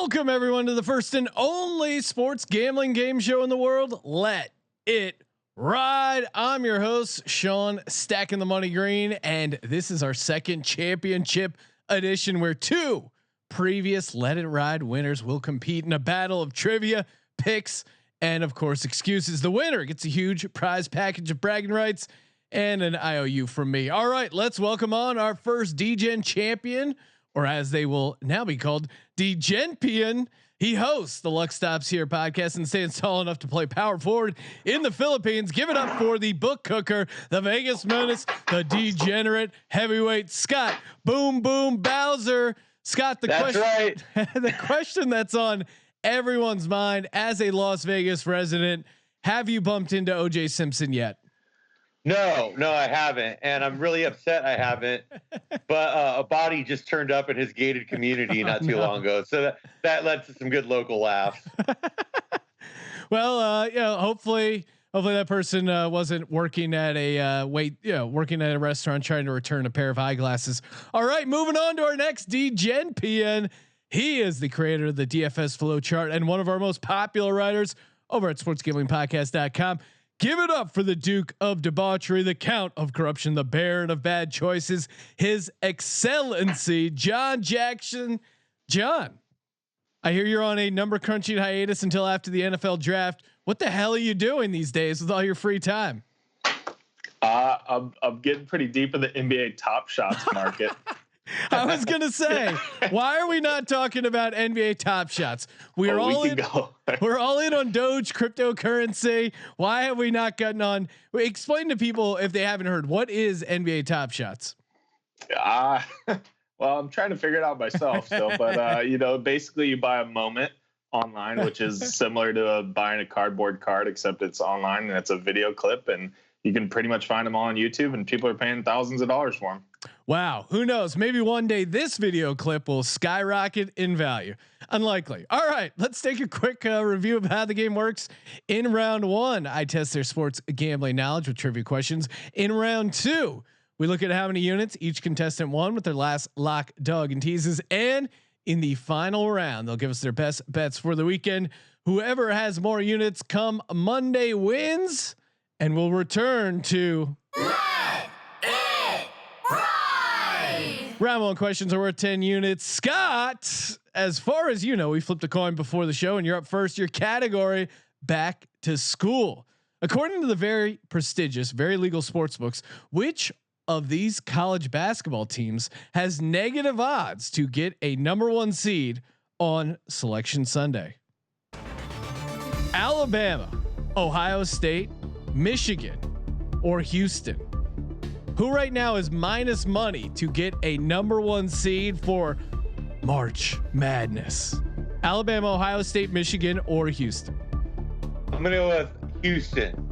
Welcome everyone to the first and only sports gambling game show in the world. Let it ride. I'm your host, Sean, stacking the money green, and this is our second championship edition where two previous Let It Ride winners will compete in a battle of trivia, picks, and of course excuses. The winner gets a huge prize package of bragging rights and an IOU from me. All right, let's welcome on our first D-Gen champion, or as they will now be called, D-Genpian. He hosts the Luck Stops Here podcast and stands tall enough to play power forward in the Philippines. Give it up for the book cooker, the Vegas menace, the degenerate heavyweight Scott Boom Boom Bowser. Scott, the question that's on everyone's mind as a Las Vegas resident: have you bumped into OJ Simpson yet? No, I haven't, and I'm really upset I haven't. But a body just turned up in his gated community not too long ago, so that led to some good local laughs. Well, hopefully that person wasn't working at a working at a restaurant trying to return a pair of eyeglasses. All right, moving on to our next D-Genpian. He is the creator of the DFS flow chart and one of our most popular writers over at sportsgamblingpodcast.com. Give it up for the Duke of Debauchery, the Count of Corruption, the Baron of Bad Choices, His Excellency Jon Jackson. John, I hear you're on a number crunching hiatus until after the NFL draft. What the hell are you doing these days with all your free time? I'm getting pretty deep in the NBA Top Shots market. I was gonna say, why are we not talking about NBA Top Shots? We're all in on Doge cryptocurrency. Why have we not gotten on? Explain to people if they haven't heard, what is NBA Top Shots? Well, I'm trying to figure it out myself still, but basically you buy a moment online, which is similar to buying a cardboard card, except it's online and it's a video clip, and you can pretty much find them all on YouTube, and people are paying thousands of dollars for them. Wow. Who knows? Maybe one day this video clip will skyrocket in value. Unlikely. All right, let's take a quick review of how the game works. In round one, I test their sports gambling knowledge with trivia questions. In round two, we look at how many units each contestant won with their last lock, dog, and teases. And in the final round, they'll give us their best bets for the weekend. Whoever has more units come Monday wins, and we'll return to round one. Questions are worth 10 units. Scott, as far as you know, we flipped a coin before the show and you're up first. Your category: back to school. According to the very prestigious, very legal sports books, which of these college basketball teams has negative odds to get a number one seed on Selection Sunday? Alabama, Ohio State, Michigan, or Houston? Who right now is minus money to get a number one seed for March Madness? Alabama, Ohio State, Michigan, or Houston? I'm going to go with Houston.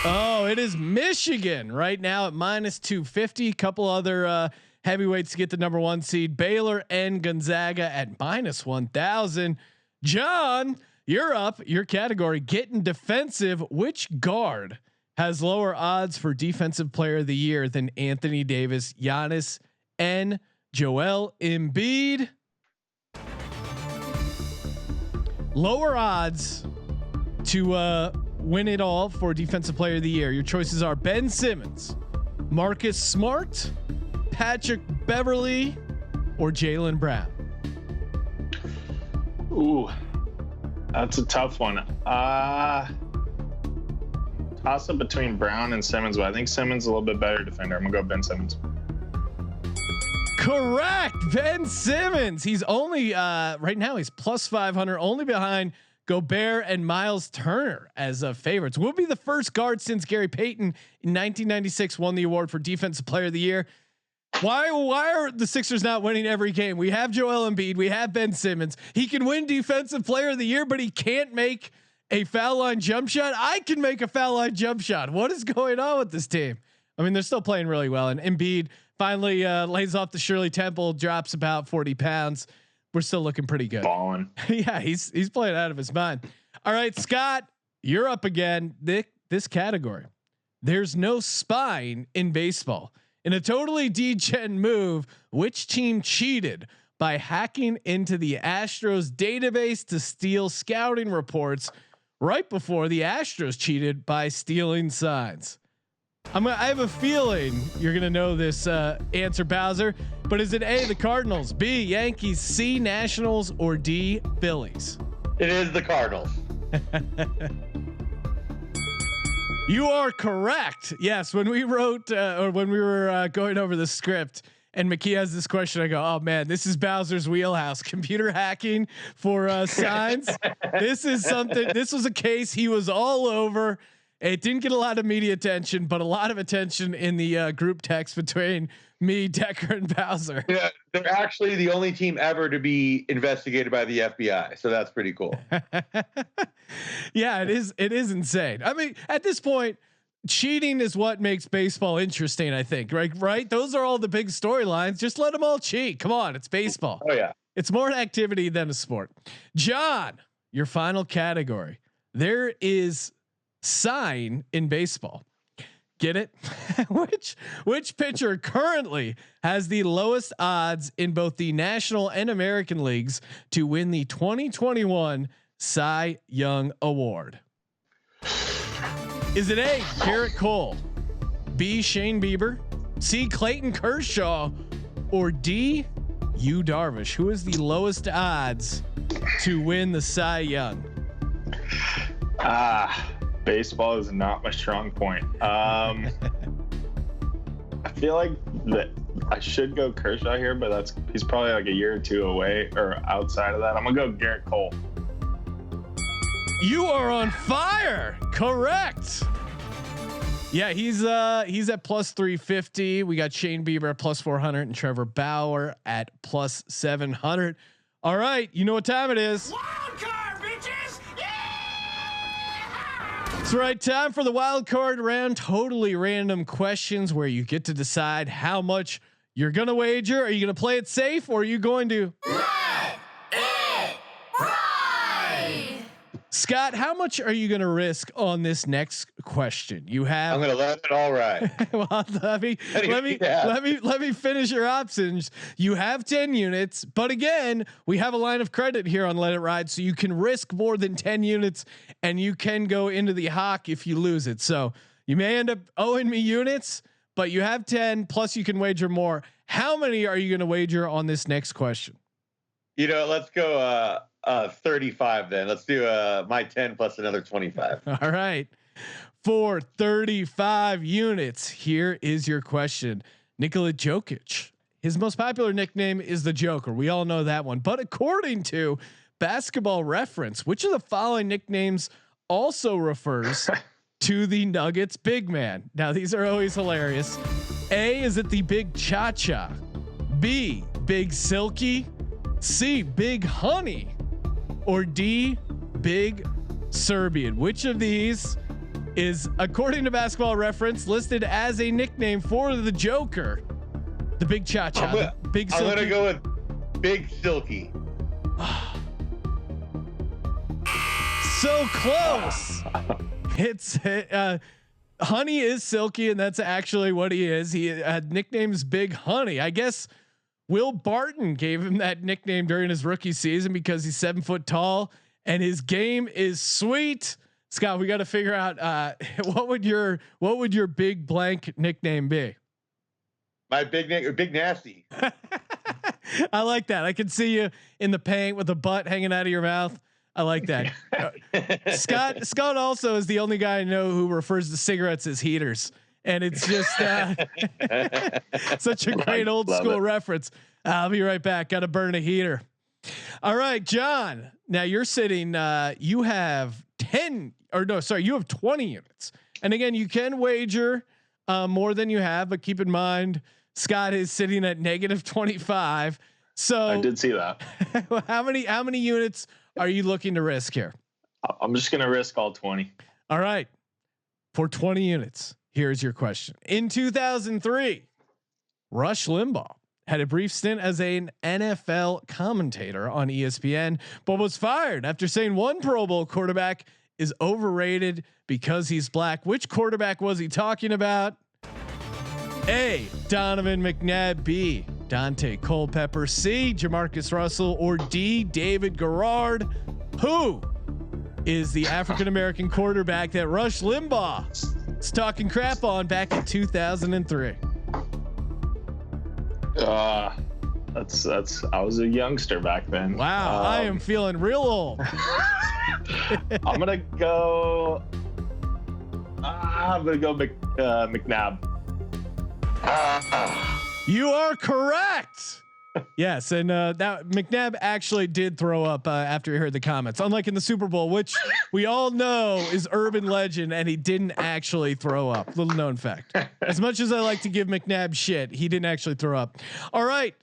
Oh, it is Michigan right now at minus 250. Couple other heavyweights to get the number one seed: Baylor and Gonzaga at minus 1,000. John, you're up. Your category: getting defensive. Which guard has lower odds for Defensive Player of the Year than Anthony Davis, Giannis, and Joel Embiid? Lower odds to win it all for Defensive Player of the Year. Your choices are Ben Simmons, Marcus Smart, Patrick Beverly, or Jaylen Brown. Ooh, that's a tough one. Toss up between Brown and Simmons, but I think Simmons is a little bit better defender. I'm gonna go Ben Simmons. Correct, Ben Simmons. He's only right now he's plus 500, only behind Gobert and Miles Turner as favorites. Will be the first guard since Gary Payton in 1996 won the award for Defensive Player of the Year. Why are the Sixers not winning every game? We have Joel Embiid, we have Ben Simmons. He can win Defensive Player of the Year, but he can't make a foul line jump shot. I can make a foul line jump shot. What is going on with this team? I mean, they're still playing really well, and Embiid finally lays off the Shirley Temple, drops about 40 pounds. We're still looking pretty good. Balling. Yeah, he's playing out of his mind. All right, Scott, you're up again. This category: there's no spine in baseball. In a totally degen move, which team cheated by hacking into the Astros database to steal scouting reports right before the Astros cheated by stealing signs? I have a feeling you're gonna know this answer, Bowser. But is it A, the Cardinals, B, Yankees, C, Nationals, or D, Phillies? It is the Cardinals. You are correct. Yes, when we wrote or when we were going over the script, and McKee has this question, I go, "Oh man, this is Bowser's wheelhouse: computer hacking for signs." This is something. This was a case he was all over. It didn't get a lot of media attention, but a lot of attention in the group text between me, Decker, and Bowser. Yeah, they're actually the only team ever to be investigated by the FBI, so that's pretty cool. Yeah, it is. It is insane. I mean, at this point, cheating is what makes baseball interesting. I think, right? Those are all the big storylines. Just let them all cheat. Come on, it's baseball. Oh yeah, it's more an activity than a sport. John, your final category. There is sign in baseball. Get it? which pitcher currently has the lowest odds in both the National and American leagues to win the 2021 Cy Young Award? Is it A, Garrett Cole, B, Shane Bieber, C, Clayton Kershaw, or D, Yu Darvish? Who is the lowest odds to win the Cy Young? Baseball is not my strong point. I feel like that I should go Kershaw here, but he's probably like a year or two away or outside of that. I'm gonna go Garrett Cole. You are on fire. Correct. Yeah, he's at plus 350. We got Shane Bieber at plus 400 and Trevor Bauer at plus 700. All right, you know what time it is. Wild card, bitches! That's right. Time for the wild card round. Totally random questions where you get to decide how much you're going to wager. Are you going to play it safe or are you going to Let it ride! Scott, how much are you going to risk on this next question? You have. I'm going to let it all ride. Well, let me finish your options. You have 10 units, but again, we have a line of credit here on Let It Ride, so you can risk more than 10 units, and you can go into the hawk if you lose it. So you may end up owing me units, but you have 10 plus you can wager more. How many are you going to wager on this next question? You know, let's go 35 then. Let's do my 10 plus another 25. All right. For 35 units, here is your question. Nikola Jokic, his most popular nickname is the Joker. We all know that one. But according to Basketball Reference, which of the following nicknames also refers to the Nuggets big man? Now, these are always hilarious. A, is it the Big Cha-Cha? B, Big Silky? C, Big Honey? Or D, Big Serbian? Which of these is, according to Basketball Reference, listed as a nickname for the Joker? The Big Cha-Cha, Big Silky. I'm gonna go with Big Silky. So close. It's Honey is Silky, and that's actually what he is. He had nicknames Big Honey. I guess Will Barton gave him that nickname during his rookie season because he's 7 foot tall and his game is sweet. Scott, we got to figure out what would your big blank nickname be? My Big Nasty. I like that. I can see you in the paint with a butt hanging out of your mouth. I like that. Scott also is the only guy I know who refers to cigarettes as heaters. And it's just such a great old school reference. I'll be right back. Got to burn a heater. All right, John. Now you're sitting. You have 10 or no, sorry, you have 20 units. And again, you can wager more than you have, but keep in mind, Scott is sitting at negative 25. So I did see that. how many units are you looking to risk here? I'm just going to risk all 20. All right. For 20 units, here's your question. In 2003, Rush Limbaugh had a brief stint as an NFL commentator on ESPN, but was fired after saying one Pro Bowl quarterback is overrated because he's black. Which quarterback was he talking about? A, Donovan McNabb. B, Dante Culpepper. C, Jamarcus Russell. Or D, David Garrard. Who is the African-American quarterback that Rush Limbaugh is talking crap on back in 2003? That's I was a youngster back then. Wow, I am feeling real old. I'm gonna go McNabb. You are correct. Yes, and that McNabb actually did throw up after he heard the comments. Unlike in the Super Bowl, which we all know is urban legend, and he didn't actually throw up. Little known fact. As much as I like to give McNabb shit, he didn't actually throw up. All right,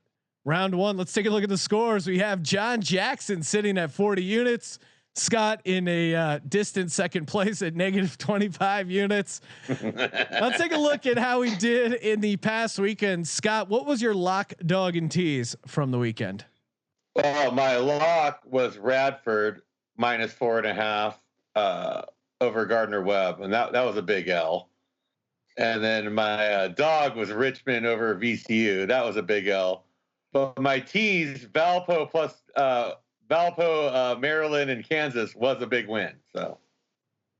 round one. Let's take a look at the scores. We have Jon Jackson sitting at 40 units. Scott in a distant second place at -25 units. Let's take a look at how he did in the past weekend. Scott, what was your lock, dog, and tease from the weekend? Well, my lock was Radford -4.5 over Gardner Webb, and that was a big L. And then my dog was Richmond over VCU. That was a big L. But my tease, Valpo plus Maryland and Kansas was a big win. So,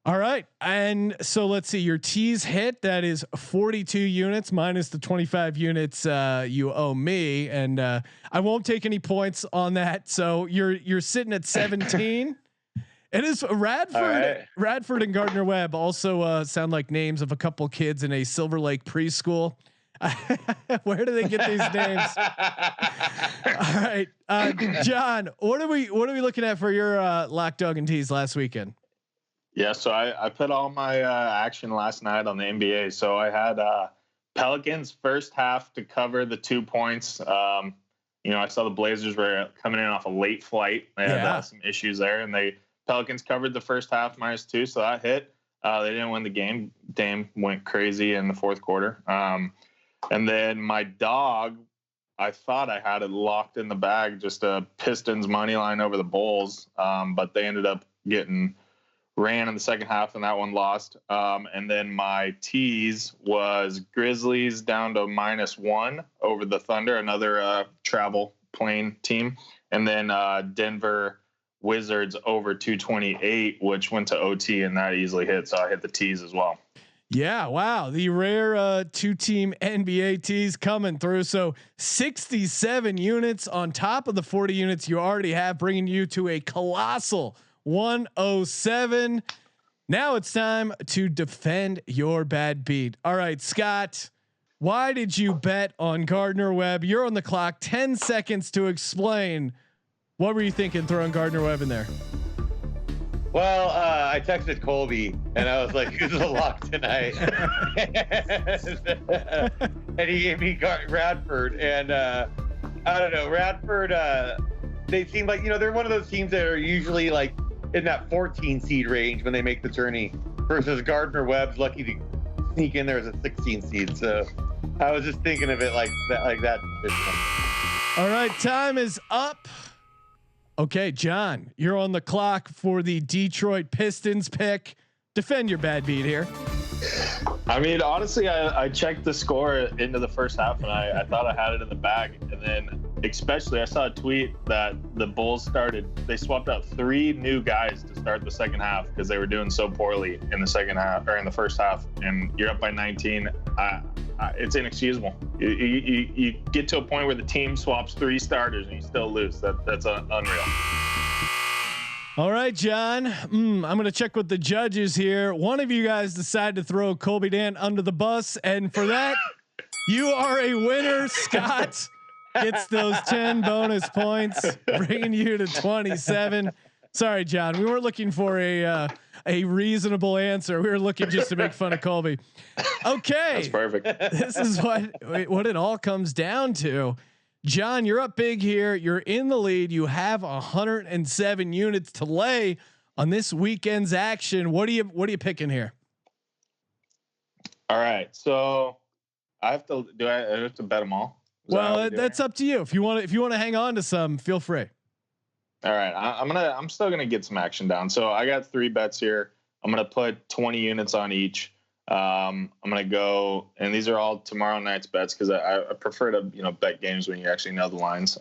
all right, and so let's see. Your tease hit. That is 42 units minus the 25 units you owe me, and I won't take any points on that. So you're sitting at 17. It is Radford. Right. Radford and Gardner Webb also sound like names of a couple kids in a Silver Lake preschool. Where do they get these names? All right, John, what are we looking at for your lock, dog, and tease last weekend? Yeah, so I put all my action last night on the NBA. So I had Pelicans first half to cover the 2 points. I saw the Blazers were coming in off a late flight. They had some issues there, and Pelicans covered the first half -2, so that hit. They didn't win the game. Dame went crazy in the fourth quarter. And then my dog, I thought I had it locked in the bag, just a Pistons money line over the Bulls. But they ended up getting ran in the second half, and that one lost. And then my tease was Grizzlies down to -1 over the Thunder, another travel plane team. And then Denver Wizards over 228, which went to OT, and that easily hit. So I hit the tease as well. Yeah. Wow. The rare 2-team NBA tees coming through. So 67 units on top of the 40 units you already have, bringing you to a colossal 107. Now it's time to defend your bad beat. All right, Scott, why did you bet on Gardner Webb? You're on the clock. 10 seconds to explain. What were you thinking throwing Gardner Webb in there? Well, I texted Colby and I was like, "Who's the lock tonight?" And he gave me Radford, and I don't know, Radford. They seem like they're one of those teams that are usually like in that 14 seed range when they make the tourney, versus Gardner Webb's lucky to sneak in there as a 16 seed. So I was just thinking of it like that. All right, time is up. Okay, John, you're on the clock for the Detroit Pistons pick. Defend your bad beat here. I mean, honestly, I checked the score into the first half, and I thought I had it in the bag. And then, especially, I saw a tweet that the Bulls they swapped out 3 new guys to start the second half because they were doing so poorly in the second half or in the first half. And you're up by 19. It's inexcusable. You get to a point where the team swaps 3 starters and you still lose. That's unreal. All right, John. I'm going to check with the judges here. One of you guys decided to throw Colby Dant under the bus, and for that, you are a winner. Scott gets those 10 bonus points, bringing you to 27. Sorry, John. We weren't looking for a reasonable answer. We were looking just to make fun of Colby. Okay, that's perfect. This is what it all comes down to. John, you're up big here. You're in the lead. You have 107 units to lay on this weekend's action. What are you picking here? All right. So I have to bet them all? Well, that's up to you. If you want to hang on to some, feel free. All right. I'm still going to get some action down. So I got 3 bets here. I'm going to put 20 units on each. I'm gonna go, and these are all tomorrow night's bets because I prefer to bet games when you actually know the lines.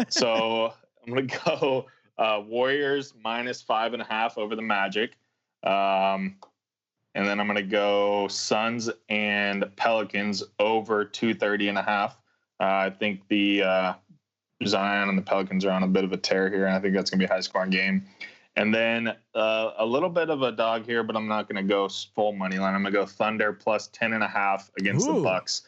So I'm gonna go Warriors -5.5 over the Magic, and then I'm gonna go Suns and Pelicans over 230.5. I think the Zion and the Pelicans are on a bit of a tear here, and I think that's gonna be a high scoring game. And then a little bit of a dog here, but I'm not going to go full money line. I'm going to go Thunder +10.5 against the Bucks.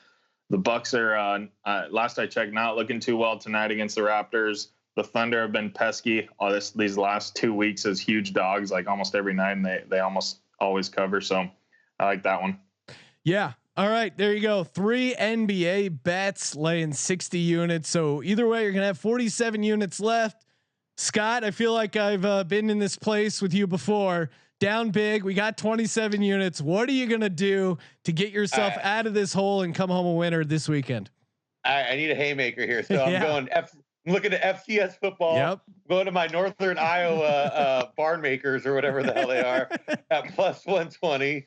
The Bucks are, last I checked, not looking too well tonight against the Raptors. The Thunder have been pesky these last 2 weeks as huge dogs, like almost every night, and they almost always cover. So I like that one. Yeah. All right, there you go. 3 NBA bets laying 60 units. So either way, you're going to have 47 units left. Scott, I feel like I've been in this place with you before. Down big, we got 27 units. What are you gonna do to get yourself out of this hole and come home a winner this weekend? I need a haymaker here, so I'm looking at FCS football. Yep. Going to my Northern Iowa barn makers or whatever the hell they are at +120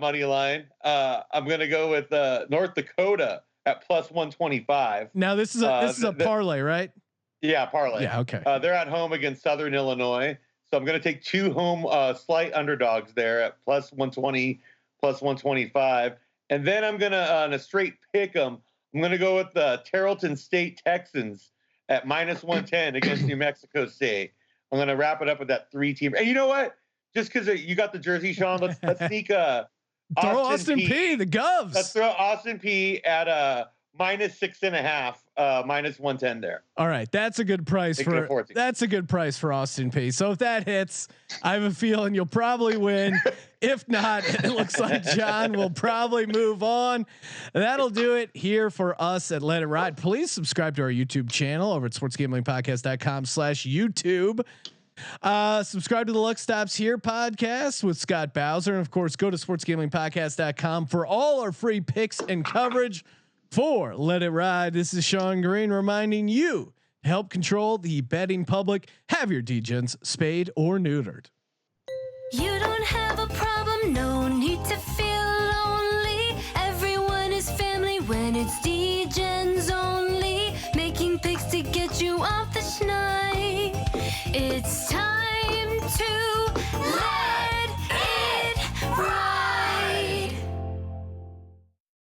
money line. I'm gonna go with North Dakota at +125. Now this is a parlay, right? Yeah, parlay. Yeah, okay. They're at home against Southern Illinois, so I'm going to take 2 home slight underdogs there at +120, +125, and then I'm going to on a straight pick 'em. I'm going to go with the Tarleton State Texans at -110 against New Mexico State. I'm going to wrap it up with that 3-team. And you know what? Just because you got the jersey, Sean, let's sneak throw Austin P, the Govs. Let's throw Austin P at -6.5, -110 there. All right, that's a good price for Austin P. So if that hits, I have a feeling you'll probably win. If not, it looks like John will probably move on. That'll do it here for us at Let It Ride. Please subscribe to our YouTube channel over at sportsgamblingpodcast.com/YouTube. Subscribe to the Luck Stops Here podcast with Scott Bowser, and of course, go to sportsgamblingpodcast.com for all our free picks and coverage. For Let It Ride, this is Sean Green reminding you to help control the betting public. Have your degens spayed or neutered. You don't have a problem.